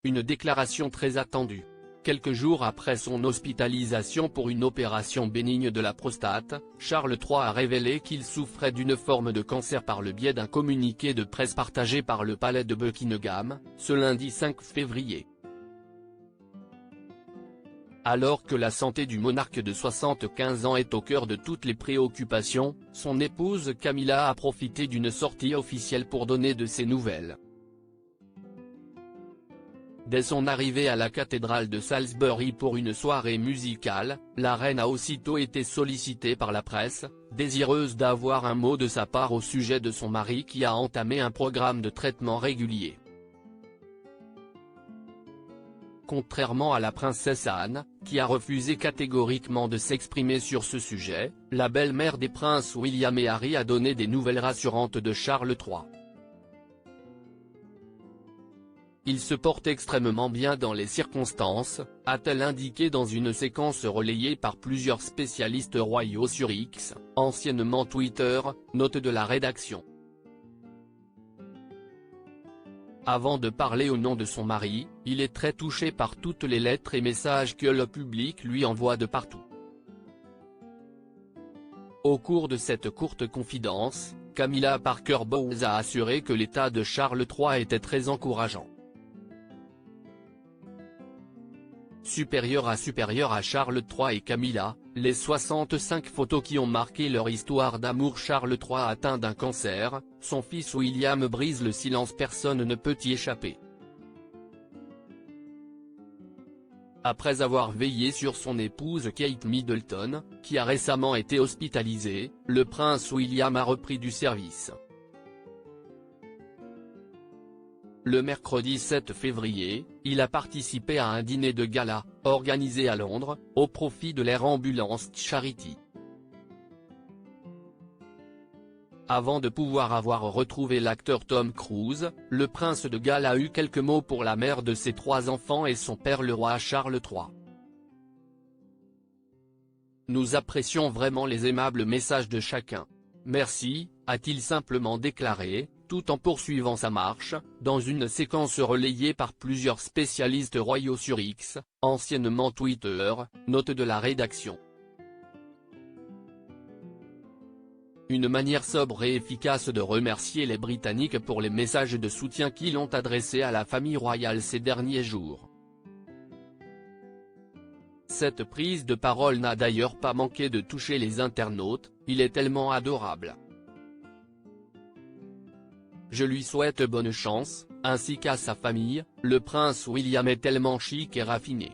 une déclaration très attendue. Quelques jours après son hospitalisation pour une opération bénigne de la prostate, Charles III a révélé qu'il souffrait d'une forme de cancer par le biais d'un communiqué de presse partagé par le palais de Buckingham, ce lundi 5 février. Alors que la santé du monarque de 75 ans est au cœur de toutes les préoccupations, son épouse Camilla a profité d'une sortie officielle pour donner de ses nouvelles. Dès son arrivée à la cathédrale de Salisbury pour une soirée musicale, la reine a aussitôt été sollicitée par la presse, désireuse d'avoir un mot de sa part au sujet de son mari qui a entamé un programme de traitement régulier. Contrairement à la princesse Anne, qui a refusé catégoriquement de s'exprimer sur ce sujet, la belle-mère des princes William et Harry a donné des nouvelles rassurantes de Charles III. Il se porte extrêmement bien dans les circonstances, a-t-elle indiqué dans une séquence relayée par plusieurs spécialistes royaux sur X, anciennement Twitter, note de la rédaction. Avant de parler au nom de son mari, il est très touché par toutes les lettres et messages que le public lui envoie de partout. Au cours de cette courte confidence, Camilla Parker Bowles a assuré que l'état de Charles III était très encourageant. Supérieur à Charles III et Camilla, les 65 photos qui ont marqué leur histoire d'amour. Charles III atteint d'un cancer, son fils William brise le silence, personne ne peut y échapper. Après avoir veillé sur son épouse Kate Middleton, qui a récemment été hospitalisée, le prince William a repris du service. Le mercredi 7 février, il a participé à un dîner de gala, organisé à Londres, au profit de l'Air Ambulance Charity. Avant de pouvoir avoir retrouvé l'acteur Tom Cruise, le prince de Galles a eu quelques mots pour la mère de ses 3 enfants et son père le roi Charles III. Nous apprécions vraiment les aimables messages de chacun. Merci, a-t-il simplement déclaré, tout en poursuivant sa marche, dans une séquence relayée par plusieurs spécialistes royaux sur X, anciennement Twitter, note de la rédaction. Une manière sobre et efficace de remercier les Britanniques pour les messages de soutien qu'ils ont adressés à la famille royale ces derniers jours. Cette prise de parole n'a d'ailleurs pas manqué de toucher les internautes, il est tellement adorable. Je lui souhaite bonne chance, ainsi qu'à sa famille, le prince William est tellement chic et raffiné.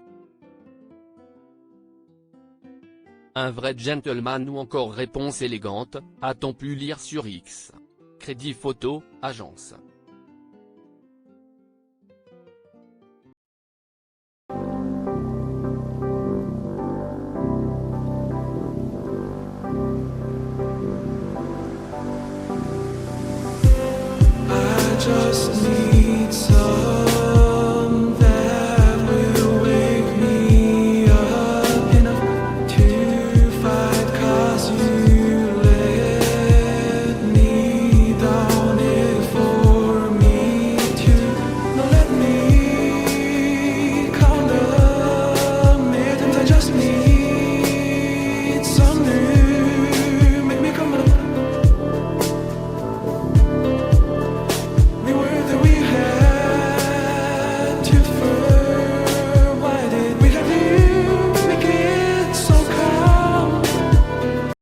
Un vrai gentleman ou encore réponse élégante, a-t-on pu lire sur X. Crédit photo, agence.